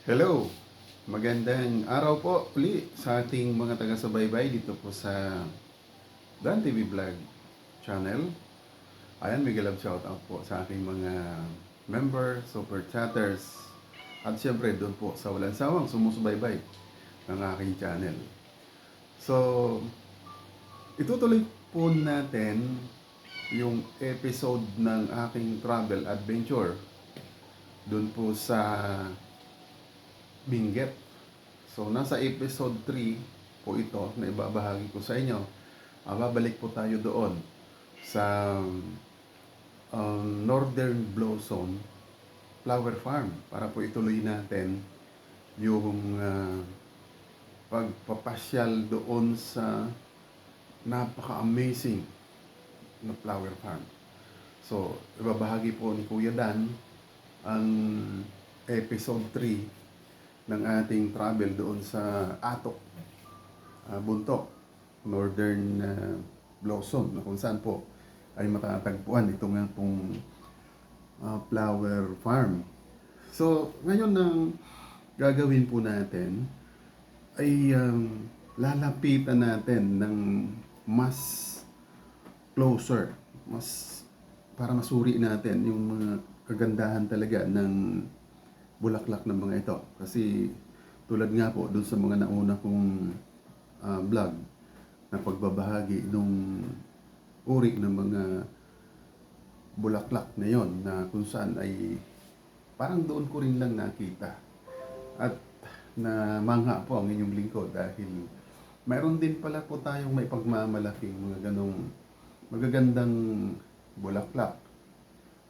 Hello! Magandang araw po uli sa ating mga taga-subaybay dito po sa Dan TV Vlog channel. Ayan, mega love shoutout po sa aking mga member, super chatters, at syempre doon po sa walang sawang sumusubaybay ng aking channel. So, itutuloy po natin yung episode ng aking travel adventure doon po sa Benguet. So, nasa episode 3 po ito na ibabahagi ko sa inyo. Babalik po tayo doon sa Northern Blossom Flower Farm para po ituloy natin yung pagpapasyal doon sa napaka-amazing na flower farm. So, ibabahagi po ni Kuya Dan ang episode 3 ng ating travel doon sa Atok, Buntok, Northern Blossom, na kung saan po ay matatagpuan ito nga pong flower farm. So, ngayon ang gagawin po natin ay lalapitan natin ng mas closer, mas para masuri natin yung mga kagandahan talaga ng bulaklak ng mga ito. Kasi tulad nga po dun sa mga nauna kong vlog na pagbabahagi nung uri ng mga bulaklak na yon, na kung saan ay parang doon ko rin lang nakita. At na mangha po ang inyong lingkod dahil mayroon din pala po tayong may pagmamalaking mga ganong magagandang bulaklak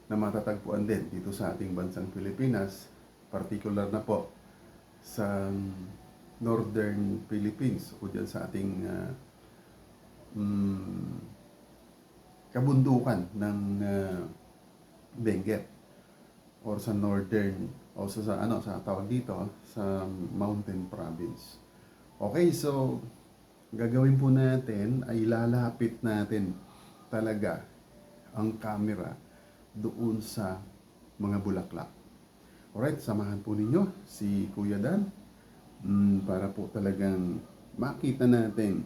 na matatagpuan din dito sa ating bansang Pilipinas, particular na po sa Northern Philippines o dyan sa ating kabundukan ng Benguet or sa Northern o sa tawag dito sa Mountain Province. Okay, so gagawin po natin ay lalapit natin talaga ang camera doon sa mga bulaklak. Alright, samahan po ninyo si Kuya Dan para po talagang makita natin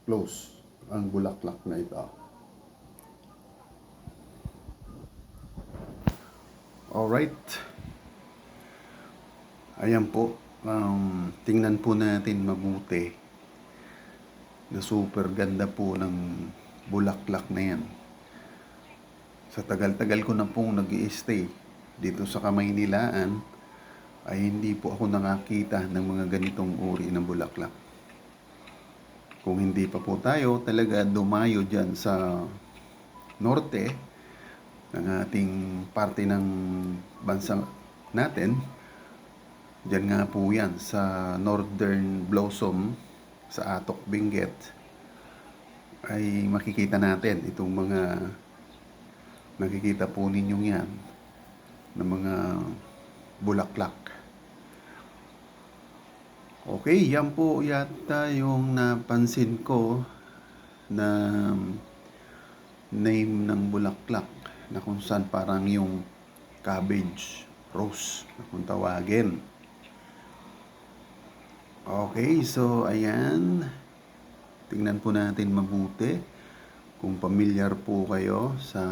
close ang bulaklak na ito. Alright. Ayan po. Tingnan po natin mabuti na super ganda po ng bulaklak na yan. Sa tagal-tagal ko na pong nag-i-stay dito sa Kamaynilaan ay hindi po ako nakakita ng mga ganitong uri ng bulaklak. Kung hindi pa po tayo talaga dumayo dyan sa norte ng ating parte ng bansa natin, dyan nga po yan sa Northern Blossom sa Atok, Benguet, ay makikita natin itong mga nakikita po ninyong yan ng mga bulaklak. Okay, yan po yata yung napansin ko na name ng bulaklak na kung saan parang yung cabbage rose na kung tawagin. Okay, so ayan, tingnan po natin mabuti kung pamilyar po kayo sa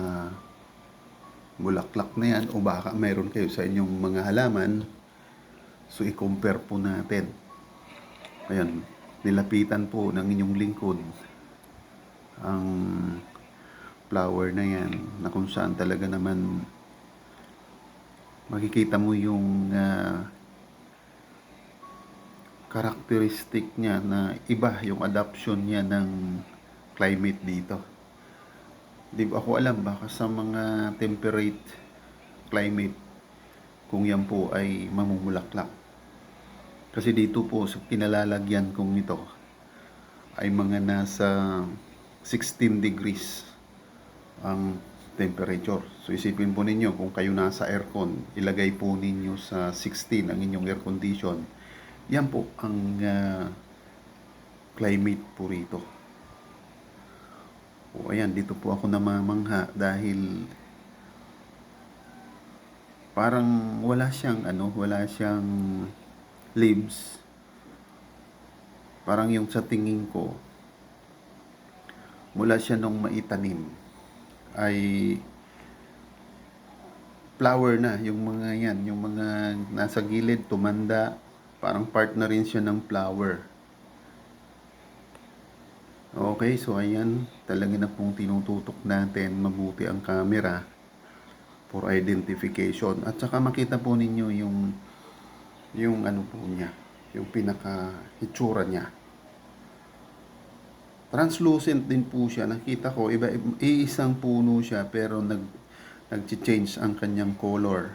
bulaklak na yan o baka mayroon kayo sa inyong mga halaman. So i-compare po natin. Ayan, nilapitan po ng inyong lingkod ang flower na yan na kung saan talaga naman makikita mo yung karakteristik niya na iba yung adaption niya ng climate dito. Di ba ako alam, baka sa mga temperate climate kung yan po ay mamumulaklak. Kasi dito po sa kinalalagyan kong ito ay mga nasa 16 degrees ang temperature. So isipin po ninyo kung kayo nasa aircon, ilagay po ninyo sa 16 ang inyong air condition. Yan po ang climate po rito. O ayan, dito po ako namamangha dahil parang wala siyang leaves, parang yung sa tingin ko, mula siya nung maitanim, ay flower na yung mga yan, yung mga nasa gilid, tumanda, parang part na rin siya ng flower. Okay, so ayan, talaga na pong tinututok natin mabuti ang camera for identification. At saka makita po ninyo yung ano po niya, yung pinaka hitsura niya. Translucent din po siya. Nakita ko, iisang puno siya pero nag-change ang kanyang color.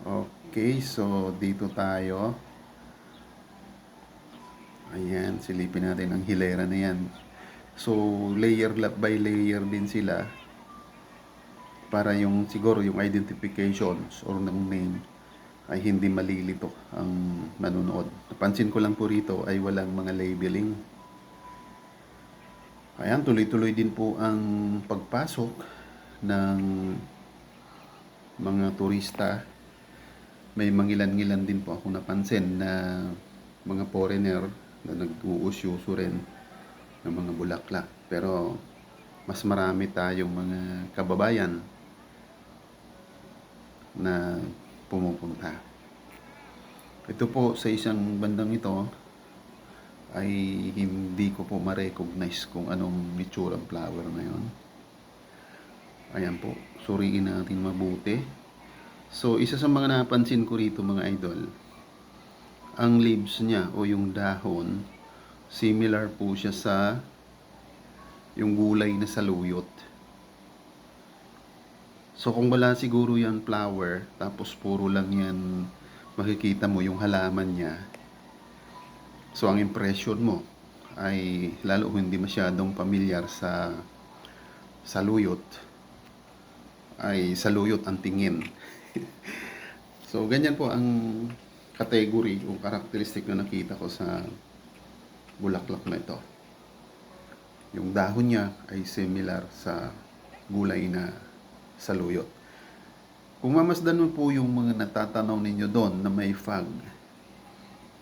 Okay, so dito tayo. Ayan, silipin natin ang hilera na yan. So, layer by layer din sila para yung siguro yung identifications or ng name ay hindi malilito ang manunood. Napansin ko lang po rito ay walang mga labeling. Ayan, tuloy-tuloy din po ang pagpasok ng mga turista. May mangilan-ngilan din po ako napansin na mga foreigner na nag-uusyuso rin ng mga bulaklak. Pero mas marami tayong mga kababayan na pumupunta. Ito po sa isang bandang ito ay hindi ko po ma-recognize kung anong itsura ng flower na yon. Ayan po, suriin natin mabuti. So isa sa mga napansin ko rito mga idol, ang leaves niya o yung dahon, similar po siya sa yung gulay na saluyot. So kung wala siguro yan flower, tapos puro lang yan, makikita mo yung halaman niya. So ang impression mo ay, lalo kung hindi masyadong pamilyar sa saluyot, ay saluyot ang tingin. So ganyan po ang category o characteristic na nakita ko sa bulaklak na ito. Yung dahon niya ay similar sa gulay na saluyot. Kung mamasdan mo po yung mga natatanaw ninyo doon na may fog,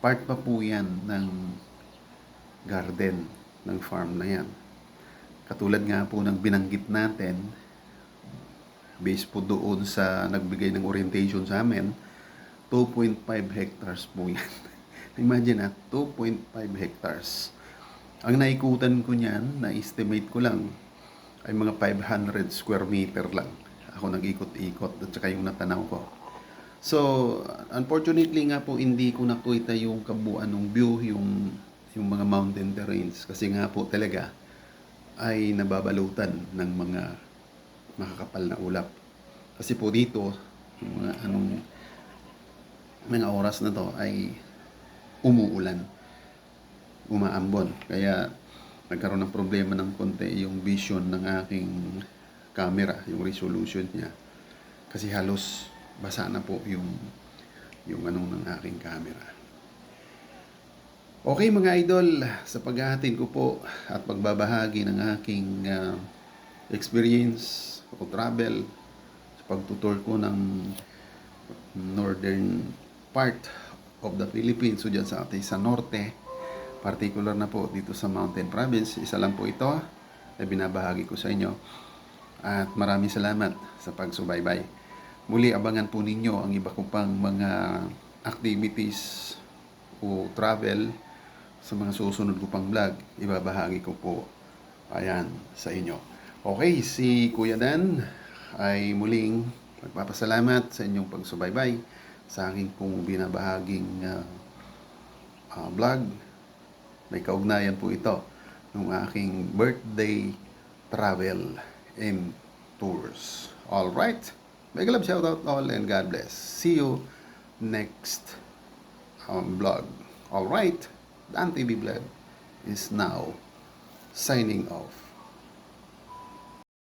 part pa po yan ng garden ng farm na yan. Katulad nga po ng binanggit natin, based po doon sa nagbigay ng orientation sa amin, 2.5 hectares po yan. Imagine 2.5 hectares. Ang naikutan ko niyan, na-estimate ko lang, ay mga 500 square meter lang. Ako nag-ikot-ikot at saka yung natanaw ko. So, unfortunately nga po, hindi ko nakita yung kabuuan ng view, yung mga mountain terrains. Kasi nga po talaga, ay nababalutan ng mga makakapal na ulap. Kasi po dito, yung mga oras na to ay umuulan, umaambon. Kaya nagkaroon ng problema ng konti yung vision ng aking camera, yung resolution niya. Kasi halos basa na po yung ng aking camera. Okay mga idol, sa paghahatid ko po at pagbabahagi ng aking experience o travel sa pagtutur ko ng northern part of the Philippines, so dyan sa ating sa norte, particular na po dito sa Mountain Province. Isa lang po ito na binabahagi ko sa inyo. At maraming salamat sa pagsubaybay. Muli abangan po ninyo ang iba ko pang mga activities o travel sa mga susunod ko pang vlog. Ibabahagi ko po ayan sa inyo. Okay, si Kuya Dan ay muling magpapasalamat sa inyong pagsubaybay sa aking pong binabahaging vlog. May kaugnayan po ito ng aking birthday travel and tours. Alright, mega love shoutout all and God bless. See you next vlog. Alright, Dan TV Vlog is now signing off.